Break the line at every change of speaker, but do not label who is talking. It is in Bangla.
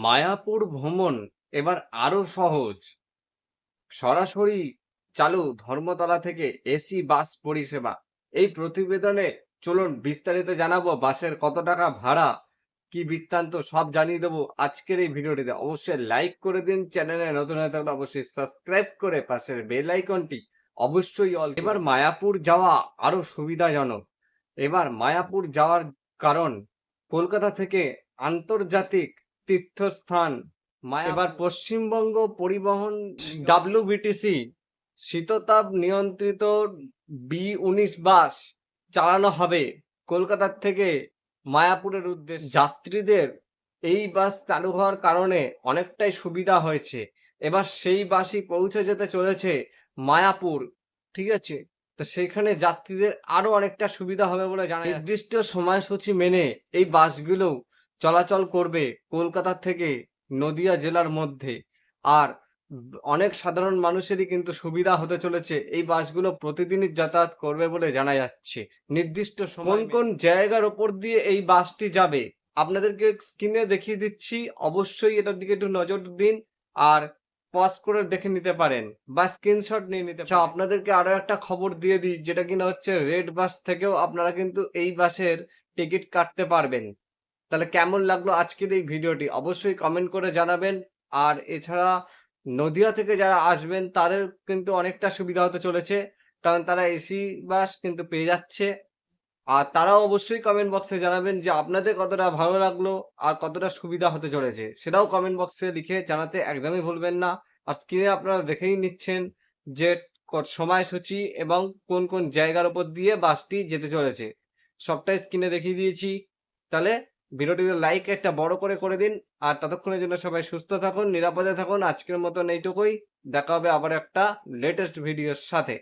মায়াপুর ভ্রমণ এবার আরো সহজ। সরাসরি চালু ধর্মতলা থেকে এসি বাস পরিষেবা। এই প্রতিবেদনে চলুন বিস্তারিত জানাবো বাসের কত টাকা ভাড়া, কি বৃত্তান্ত সব জানিয়ে দেবো আজকের এই ভিডিওটিতে। অবশ্যই লাইক করে দিন, চ্যানেলে নতুন হয়ে থাকলে অবশ্যই সাবস্ক্রাইব করে পাশের বেল আইকনটি অবশ্যই অল। এবার মায়াপুর যাওয়া আরো সুবিধাজনক। এবার মায়াপুর যাওয়ার কারণ কলকাতা থেকে আন্তর্জাতিক তীর্থস্থান এবার পশ্চিমবঙ্গ পরিবহন ডাব্লিউবিটিসি শীততাপ নিয়ন্ত্রিত B19 বাস চালানো হবে কলকাতার থেকে মায়াপুরের উদ্দেশ্যে। যাত্রীদের এই বাস চালু হওয়ার কারণে অনেকটাই সুবিধা হয়েছে। এবার সেই বাসই পৌঁছে যেতে চলেছে মায়াপুর, ঠিক আছে? তো সেখানে যাত্রীদের আরো অনেকটা সুবিধা হবে বলে জানা যাচ্ছে। নির্দিষ্ট সময়সূচি মেনে এই বাসগুলো চলাচল করবে কলকাতা থেকে নদিয়া জেলার মধ্যে। আর অনেক সাধারণ মানুষেরই কিন্তু সুবিধা হতে চলেছে, এই বাসগুলো প্রতিদিনই যাতায়াত করবে বলে জানা যাচ্ছে নির্দিষ্ট সময়। কোন কোন জায়গার ওপর দিয়ে এই বাসটি যাবে আপনাদেরকে স্ক্রিনে দেখিয়ে দিচ্ছি, অবশ্যই এটার দিকে একটু নজর দিন আর পজ করে দেখে নিতে পারেন বা স্ক্রিনশট নিয়ে নিতে পারেন। আপনাদেরকে আরো একটা খবর দিয়ে দিই, যেটা কিনা হচ্ছে রেড বাস থেকেও আপনারা কিন্তু এই বাসের টিকিট কাটতে পারবেন। তাহলে কেমন লাগলো আজকের এই ভিডিওটি অবশ্যই কমেন্ট করে জানাবেন। আর এছাড়া নদিয়া থেকে যারা আসবেন তাদের কিন্তু অনেকটা সুবিধা হতে চলেছে, কারণ তারা এসি বাস কিন্তু পেয়ে যাচ্ছে। আর তারাও অবশ্যই কমেন্ট বক্সে জানাবেন যে আপনাদের কতটা ভালো লাগলো আর কতটা সুবিধা হতে চলেছে, সেটাও কমেন্ট বক্সে লিখে জানাতে একদমই ভুলবেন না। আর স্ক্রিনে আপনারা দেখেই নিচ্ছেন যে সময়সূচি এবং কোন কোন জায়গার উপর দিয়ে বাসটি যেতে চলেছে, সবটাই স্ক্রিনে দেখিয়ে দিয়েছি। তাহলে ভিডিওটিতে লাইক একটা বড় করে দিন। আর ততক্ষণের জন্য সবাই সুস্থ থাকুন, নিরাপদে থাকুন। আজকের মতন এইটুকুই, দেখা হবে আবার একটা লেটেস্ট ভিডিওর সাথে।